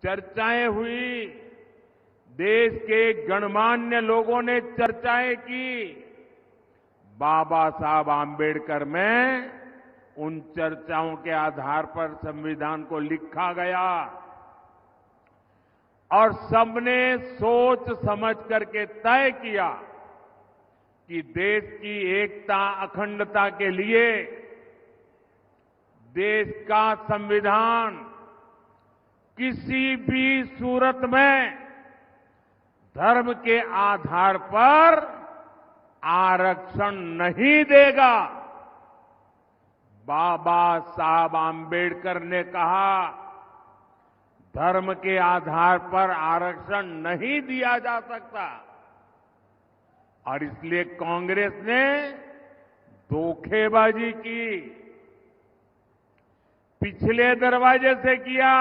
चर्चाएं हुई, देश के गणमान्य लोगों ने चर्चाएं की। बाबा साहब आम्बेडकर में उन चर्चाओं के आधार पर संविधान को लिखा गया और सबने सोच समझ करके तय किया कि देश की एकता अखंडता के लिए देश का संविधान किसी भी सूरत में धर्म के आधार पर आरक्षण नहीं देगा। बाबा साहब आम्बेडकर ने कहा, धर्म के आधार पर आरक्षण नहीं दिया जा सकता और इसलिए कांग्रेस ने धोखेबाजी की, पिछले दरवाजे से किया।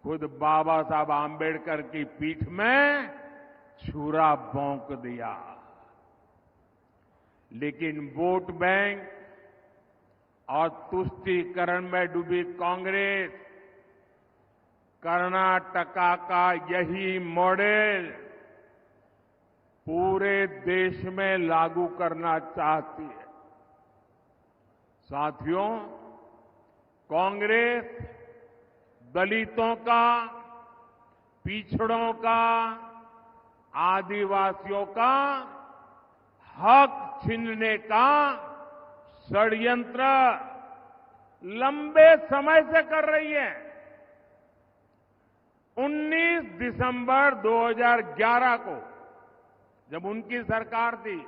खुद बाबा साहब आम्बेडकर की पीठ में छुरा भोंक दिया। लेकिन वोट बैंक और तुष्टीकरण में डूबी कांग्रेस कर्नाटका का यही मॉडल पूरे देश में लागू करना चाहती है। साथियों, कांग्रेस दलितों का, पिछड़ों का, आदिवासियों का हक छीनने का षड्यंत्र लंबे समय से कर रही है। 19 दिसंबर 2011 को जब उनकी सरकार थी,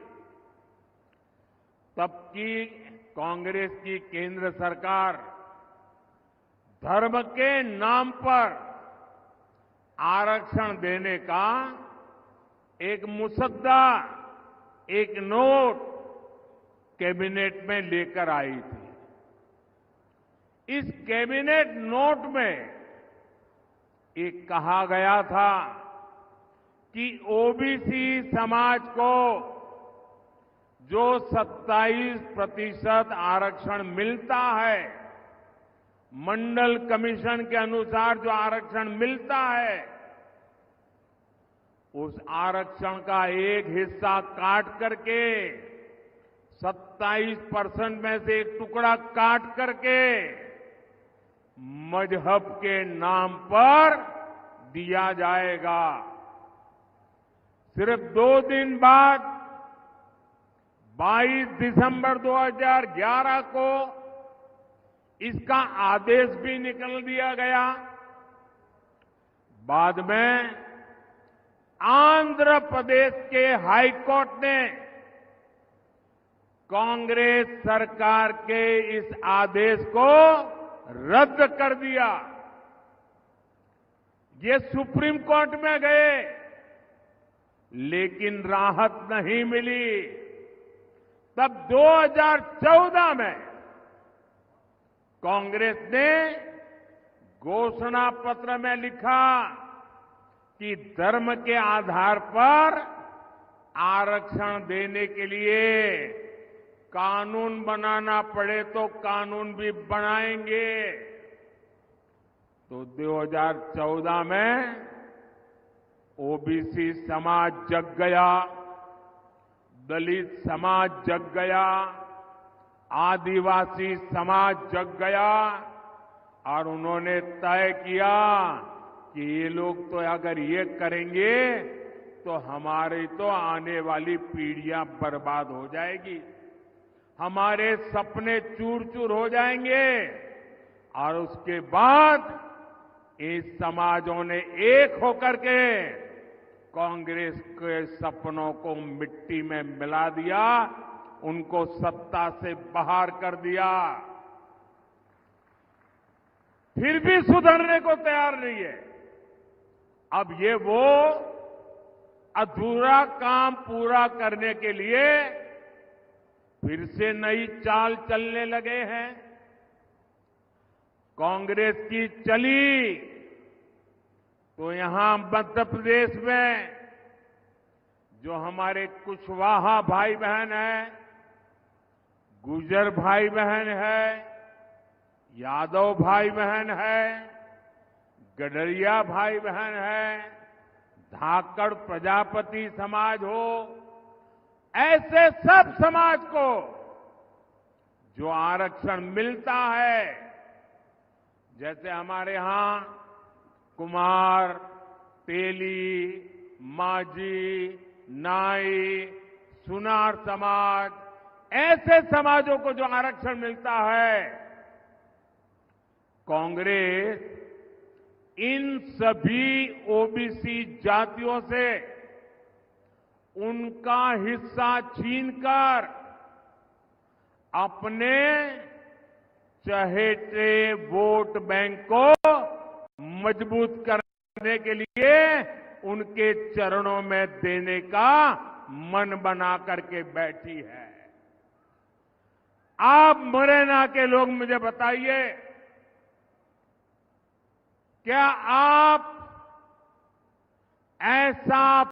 तब की कांग्रेस की केंद्र सरकार धर्म के नाम पर आरक्षण देने का एक मुसद्दा, एक नोट कैबिनेट में लेकर आई थी। इस कैबिनेट नोट में एक कहा गया था कि ओबीसी समाज को जो 27% आरक्षण मिलता है, मंडल कमीशन के अनुसार जो आरक्षण मिलता है, उस आरक्षण का एक हिस्सा काट करके 27% में से एक टुकड़ा काट करके मजहब के नाम पर दिया जाएगा। सिर्फ 2 दिन बाद 22 दिसंबर 2011 को इसका आदेश भी निकल दिया गया। बाद में आंध्र प्रदेश के हाई कोर्ट ने कांग्रेस सरकार के इस आदेश को रद्द कर दिया। ये सुप्रीम कोर्ट में गए, लेकिन राहत नहीं मिली। तब 2014 में कांग्रेस ने घोषणा पत्र में लिखा कि धर्म के आधार पर आरक्षण देने के लिए कानून बनाना पड़े तो कानून भी बनाएंगे। तो 2014 में ओबीसी समाज जग गया, दलित समाज जग गया, आदिवासी समाज जग गया और उन्होंने तय किया कि ये लोग तो अगर ये करेंगे तो हमारी तो आने वाली पीढ़ियां बर्बाद हो जाएगी, हमारे सपने चूर चूर हो जाएंगे। और उसके बाद इस समाजों ने एक होकर के कांग्रेस के सपनों को मिट्टी में मिला दिया, उनको सत्ता से बाहर कर दिया। फिर भी सुधरने को तैयार नहीं है। अब ये वो अधूरा काम पूरा करने के लिए फिर से नई चाल चलने लगे हैं। कांग्रेस की चली तो यहां मध्य प्रदेश में जो हमारे कुशवाहा भाई बहन हैं, गुर्जर भाई बहन है, यादव भाई बहन है, गडरिया भाई बहन है, धाकड़ प्रजापति समाज हो, ऐसे सब समाज को जो आरक्षण मिलता है, जैसे हमारे यहां कुमार, तेली, माझी, नाई, सुनार समाज, ऐसे समाजों को जो आरक्षण मिलता है, कांग्रेस इन सभी ओबीसी जातियों से उनका हिस्सा छीनकर अपने चहेते वोट बैंक को मजबूत करने के लिए उनके चरणों में देने का मन बना करके बैठी है। आप मुरैना के लोग मुझे बताइए, क्या आप ऐसा